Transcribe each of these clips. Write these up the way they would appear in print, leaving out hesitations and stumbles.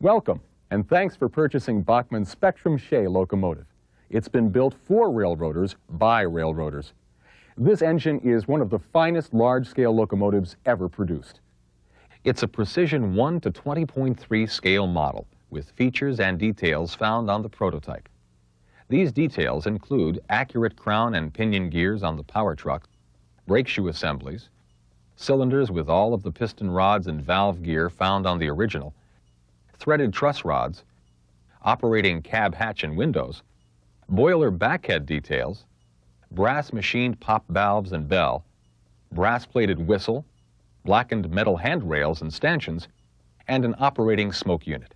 Welcome, and thanks for purchasing Bachmann's Spectrum Shay locomotive. It's been built for railroaders by railroaders. This engine is one of the finest large-scale locomotives ever produced. It's a precision 1 to 20.3 scale model with features and details found on the prototype. These details include accurate crown and pinion gears on the power truck, brake shoe assemblies, cylinders with all of the piston rods and valve gear found on the original, threaded truss rods, operating cab hatch and windows, boiler backhead details, brass machined pop valves and bell, brass-plated whistle, blackened metal handrails and stanchions, and an operating smoke unit.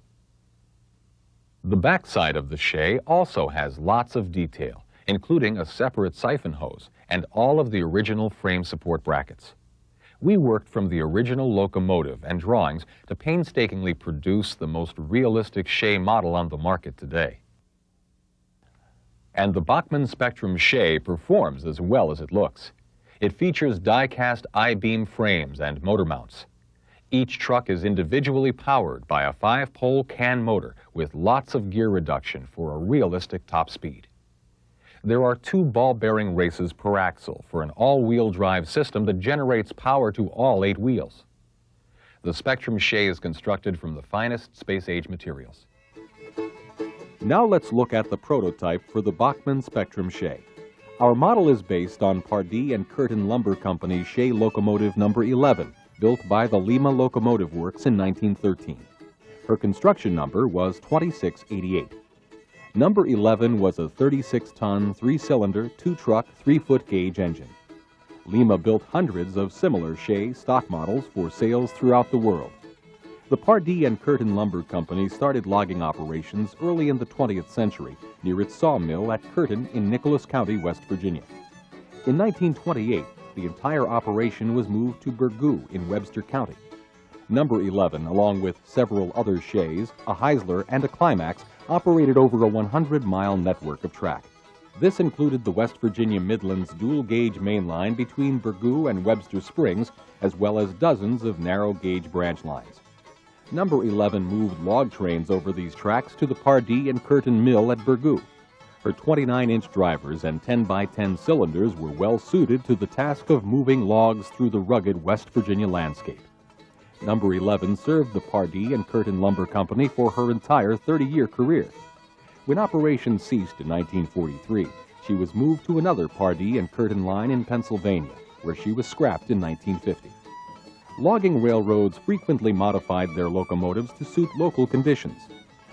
The backside of the Shay also has lots of detail, including a separate siphon hose and all of the original frame support brackets. We worked from the original locomotive and drawings to painstakingly produce the most realistic Shay model on the market today. And the Bachmann Spectrum Shay performs as well as it looks. It features die-cast I-beam frames and motor mounts. Each truck is individually powered by a 5-pole can motor with lots of gear reduction for a realistic top speed. There are 2 ball bearing races per axle for an all-wheel drive system that generates power to all 8 wheels. The Spectrum Shay is constructed from the finest space-age materials. Now let's look at the prototype for the Bachmann Spectrum Shay. Our model is based on Pardee and Curtin Lumber Company's Shay locomotive number 11, built by the Lima Locomotive Works in 1913. Her construction number was 2688. Number 11 was a 36-ton, 3-cylinder, 2-truck, 3-foot gauge engine. Lima built hundreds of similar Shay stock models for sales throughout the world. The Pardee and Curtin Lumber Company started logging operations early in the 20th century near its sawmill at Curtin in Nicholas County, West Virginia. In 1928, the entire operation was moved to Burgoo in Webster County. Number 11, along with several other Shays, a Heisler, and a Climax, operated over a 100-mile network of track. This included the West Virginia Midlands dual-gauge main line between Burgoo and Webster Springs, as well as dozens of narrow-gauge branch lines. Number 11 moved log trains over these tracks to the Pardee and Curtin Mill at Burgoo. Her 29-inch drivers and 10x10 cylinders were well suited to the task of moving logs through the rugged West Virginia landscape. Number 11 served the Pardee and Curtin Lumber Company for her entire 30-year career. When operations ceased in 1943, she was moved to another Pardee and Curtin line in Pennsylvania, where she was scrapped in 1950. Logging railroads frequently modified their locomotives to suit local conditions.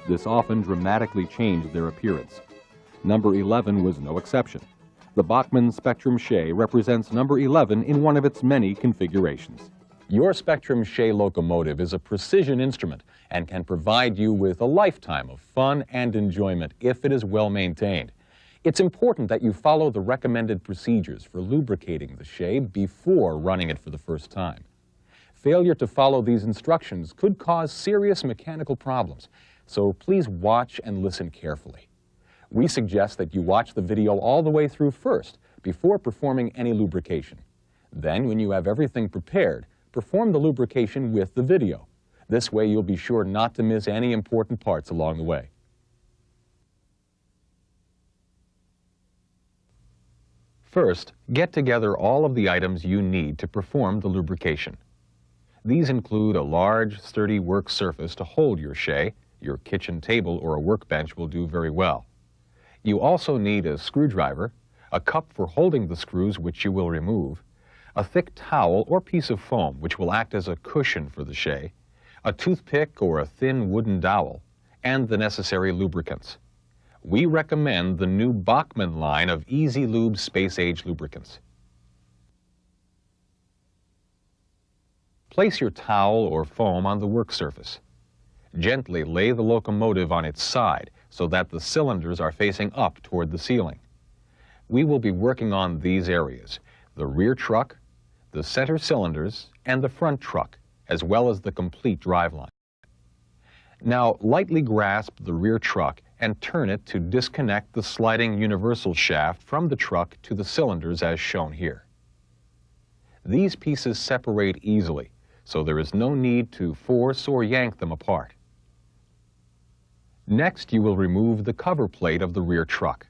This often dramatically changed their appearance. Number 11 was no exception. The Bachmann Spectrum Shay represents number 11 in one of its many configurations. Your Spectrum Shay locomotive is a precision instrument and can provide you with a lifetime of fun and enjoyment if it is well maintained. It's important that you follow the recommended procedures for lubricating the Shay before running it for the first time. Failure to follow these instructions could cause serious mechanical problems, so please watch and listen carefully. We suggest that you watch the video all the way through first before performing any lubrication. Then, when you have everything prepared, perform the lubrication with the video. This way you'll be sure not to miss any important parts along the way. First, get together all of the items you need to perform the lubrication. These include a large, sturdy work surface to hold your Shay. Your kitchen table or a workbench will do very well. You also need a screwdriver, a cup for holding the screws which you will remove, a thick towel or piece of foam which will act as a cushion for the Shay, a toothpick or a thin wooden dowel, and the necessary lubricants. We recommend the new Bachmann line of Easy Lube space-age lubricants. Place your towel or foam on the work surface. Gently lay the locomotive on its side so that the cylinders are facing up toward the ceiling. We will be working on these areas: the rear truck, the center cylinders, and the front truck, as well as the complete driveline. Now lightly grasp the rear truck and turn it to disconnect the sliding universal shaft from the truck to the cylinders as shown here. These pieces separate easily, so there is no need to force or yank them apart. Next, you will remove the cover plate of the rear truck.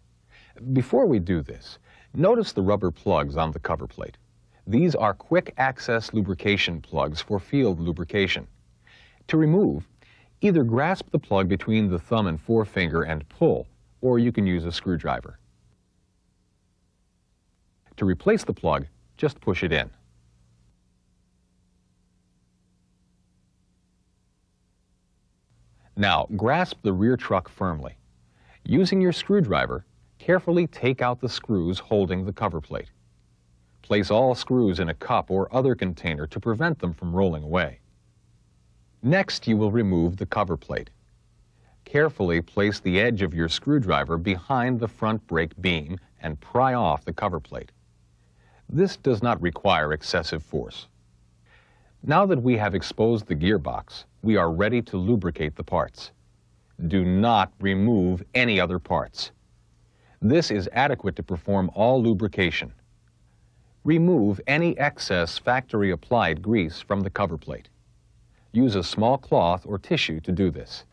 Before we do this, notice the rubber plugs on the cover plate. These are quick access lubrication plugs for field lubrication. To remove, either grasp the plug between the thumb and forefinger and pull, or you can use a screwdriver. To replace the plug, just push it in. Now, grasp the rear truck firmly. Using your screwdriver, carefully take out the screws holding the cover plate. Place all screws in a cup or other container to prevent them from rolling away. Next, you will remove the cover plate. Carefully place the edge of your screwdriver behind the front brake beam and pry off the cover plate. This does not require excessive force. Now that we have exposed the gearbox, we are ready to lubricate the parts. Do not remove any other parts. This is adequate to perform all lubrication. Remove any excess factory-applied grease from the cover plate. Use a small cloth or tissue to do this.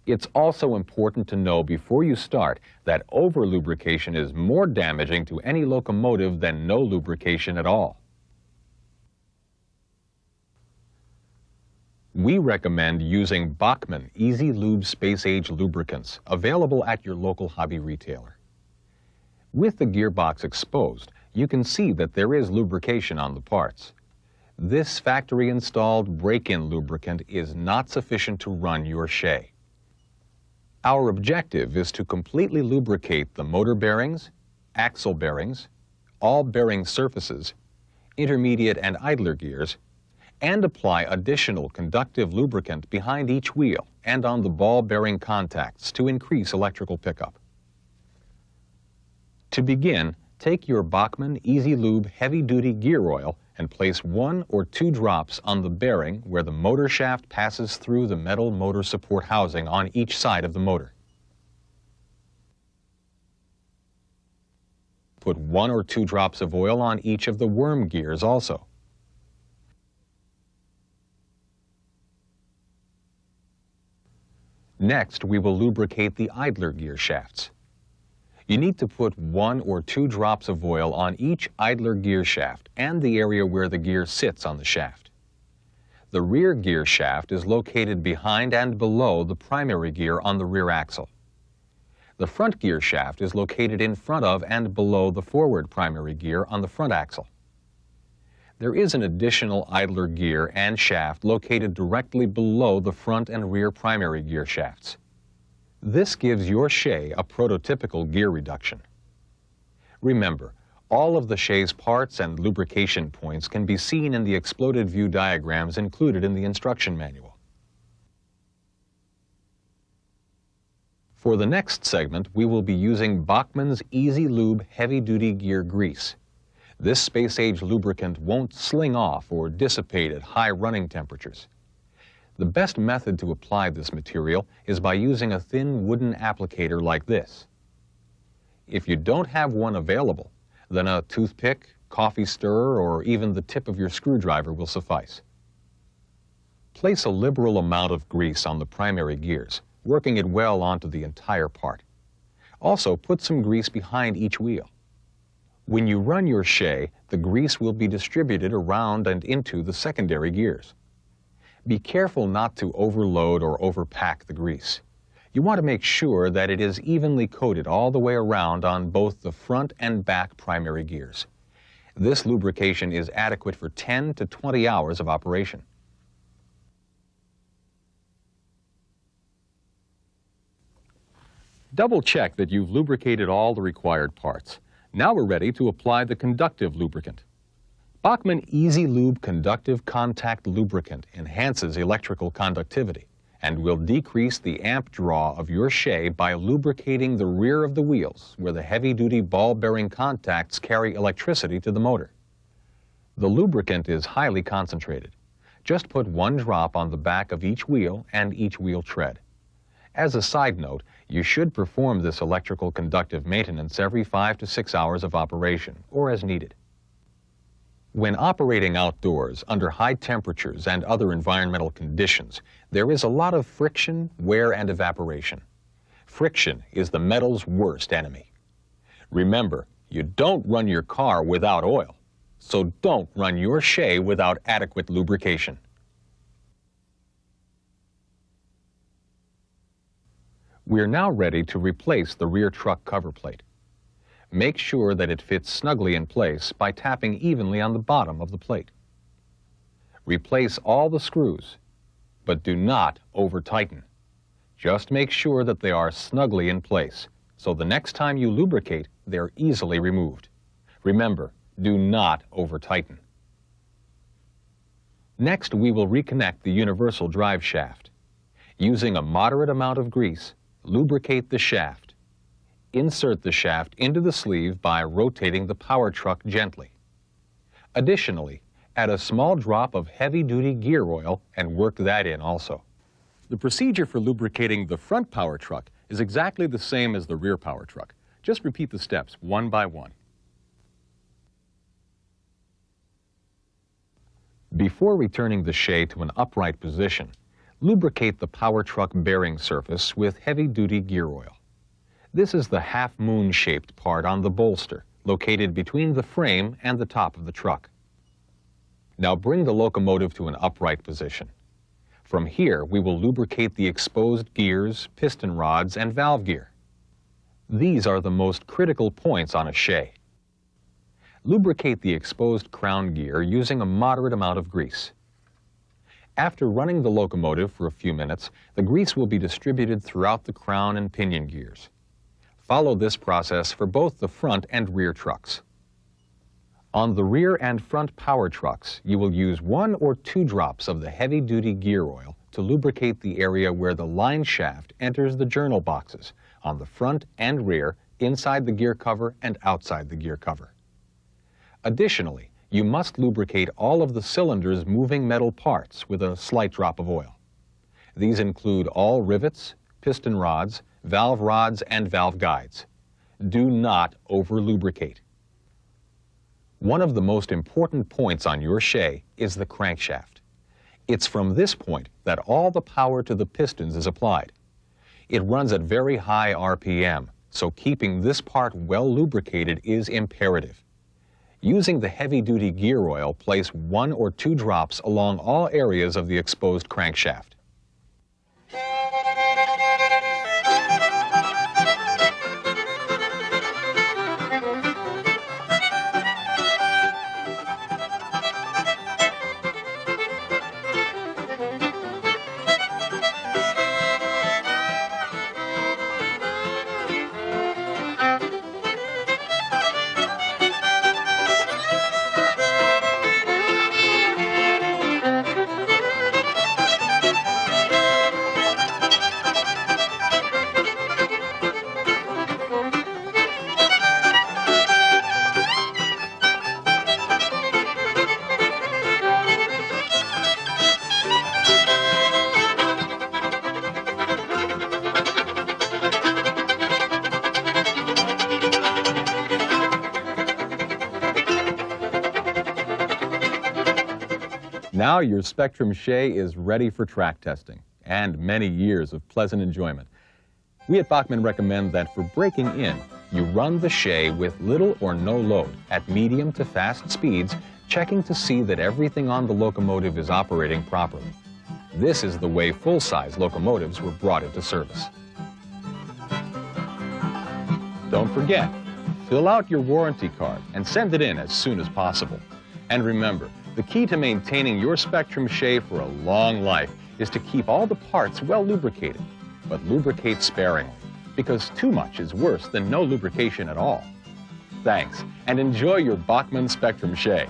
It's also important to know before you start that over-lubrication is more damaging to any locomotive than no lubrication at all. We recommend using Bachmann Easy Lube Space-Age lubricants available at your local hobby retailer. With the gearbox exposed, you can see that there is lubrication on the parts. This factory-installed break-in lubricant is not sufficient to run your Shay. Our objective is to completely lubricate the motor bearings, axle bearings, all bearing surfaces, intermediate and idler gears, and apply additional conductive lubricant behind each wheel and on the ball bearing contacts to increase electrical pickup. To begin, take your Bachmann Easy Lube heavy-duty gear oil and place 1 or 2 drops on the bearing where the motor shaft passes through the metal motor support housing on each side of the motor. Put 1 or 2 drops of oil on each of the worm gears also. Next, we will lubricate the idler gear shafts. You need to put 1 or 2 drops of oil on each idler gear shaft and the area where the gear sits on the shaft. The rear gear shaft is located behind and below the primary gear on the rear axle. The front gear shaft is located in front of and below the forward primary gear on the front axle. There is an additional idler gear and shaft located directly below the front and rear primary gear shafts. This gives your Shay a prototypical gear reduction. Remember, all of the Shay's parts and lubrication points can be seen in the exploded view diagrams included in the instruction manual. For the next segment, we will be using Bachmann's Easy Lube heavy-duty gear grease. This space-age lubricant won't sling off or dissipate at high running temperatures. The best method to apply this material is by using a thin wooden applicator like this. If you don't have one available, then a toothpick, coffee stirrer, or even the tip of your screwdriver will suffice. Place a liberal amount of grease on the primary gears, working it well onto the entire part. Also, put some grease behind each wheel. When you run your Shay, the grease will be distributed around and into the secondary gears. Be careful not to overload or overpack the grease. You want to make sure that it is evenly coated all the way around on both the front and back primary gears. This lubrication is adequate for 10 to 20 hours of operation. Double check that you've lubricated all the required parts. Now we're ready to apply the conductive lubricant. Bachmann Easy Lube Conductive Contact Lubricant enhances electrical conductivity and will decrease the amp draw of your Shay by lubricating the rear of the wheels where the heavy-duty ball bearing contacts carry electricity to the motor. The lubricant is highly concentrated. Just put 1 drop on the back of each wheel and each wheel tread. As a side note, you should perform this electrical conductive maintenance every 5 to 6 hours of operation, or as needed. When operating outdoors under high temperatures and other environmental conditions, there is a lot of friction, wear, and evaporation. Friction is the metal's worst enemy. Remember, you don't run your car without oil, so don't run your Shay without adequate lubrication. We're now ready to replace the rear truck cover plate. Make sure that it fits snugly in place by tapping evenly on the bottom of the plate. Replace all the screws, but do not over-tighten. Just make sure that they are snugly in place, so the next time you lubricate, they're easily removed. Remember, do not over-tighten. Next, we will reconnect the universal drive shaft. Using a moderate amount of grease, lubricate the shaft. Insert the shaft into the sleeve by rotating the power truck gently. Additionally, add a small drop of heavy-duty gear oil and work that in also. The procedure for lubricating the front power truck is exactly the same as the rear power truck. Just repeat the steps one by one. Before returning the Shay to an upright position, lubricate the power truck bearing surface with heavy-duty gear oil. This is the half-moon-shaped part on the bolster, located between the frame and the top of the truck. Now bring the locomotive to an upright position. From here, we will lubricate the exposed gears, piston rods, and valve gear. These are the most critical points on a Shay. Lubricate the exposed crown gear using a moderate amount of grease. After running the locomotive for a few minutes, the grease will be distributed throughout the crown and pinion gears. Follow this process for both the front and rear trucks. On the rear and front power trucks, you will use 1 or 2 drops of the heavy-duty gear oil to lubricate the area where the line shaft enters the journal boxes, on the front and rear, inside the gear cover and outside the gear cover. Additionally, you must lubricate all of the cylinder's moving metal parts with a slight drop of oil. These include all rivets, piston rods, valve rods, and valve guides. Do not over-lubricate. One of the most important points on your Shay is the crankshaft. It's from this point that all the power to the pistons is applied. It runs at very high RPM, so keeping this part well lubricated is imperative. Using the heavy-duty gear oil, place 1 or 2 drops along all areas of the exposed crankshaft. Now your Spectrum Shay is ready for track testing and many years of pleasant enjoyment. We at Bachmann recommend that for braking in, you run the Shay with little or no load at medium to fast speeds, checking to see that everything on the locomotive is operating properly. This is the way full-size locomotives were brought into service. Don't forget, fill out your warranty card and send it in as soon as possible. And remember, the key to maintaining your Spectrum Shay for a long life is to keep all the parts well lubricated, but lubricate sparingly, because too much is worse than no lubrication at all. Thanks, and enjoy your Bachmann Spectrum Shay.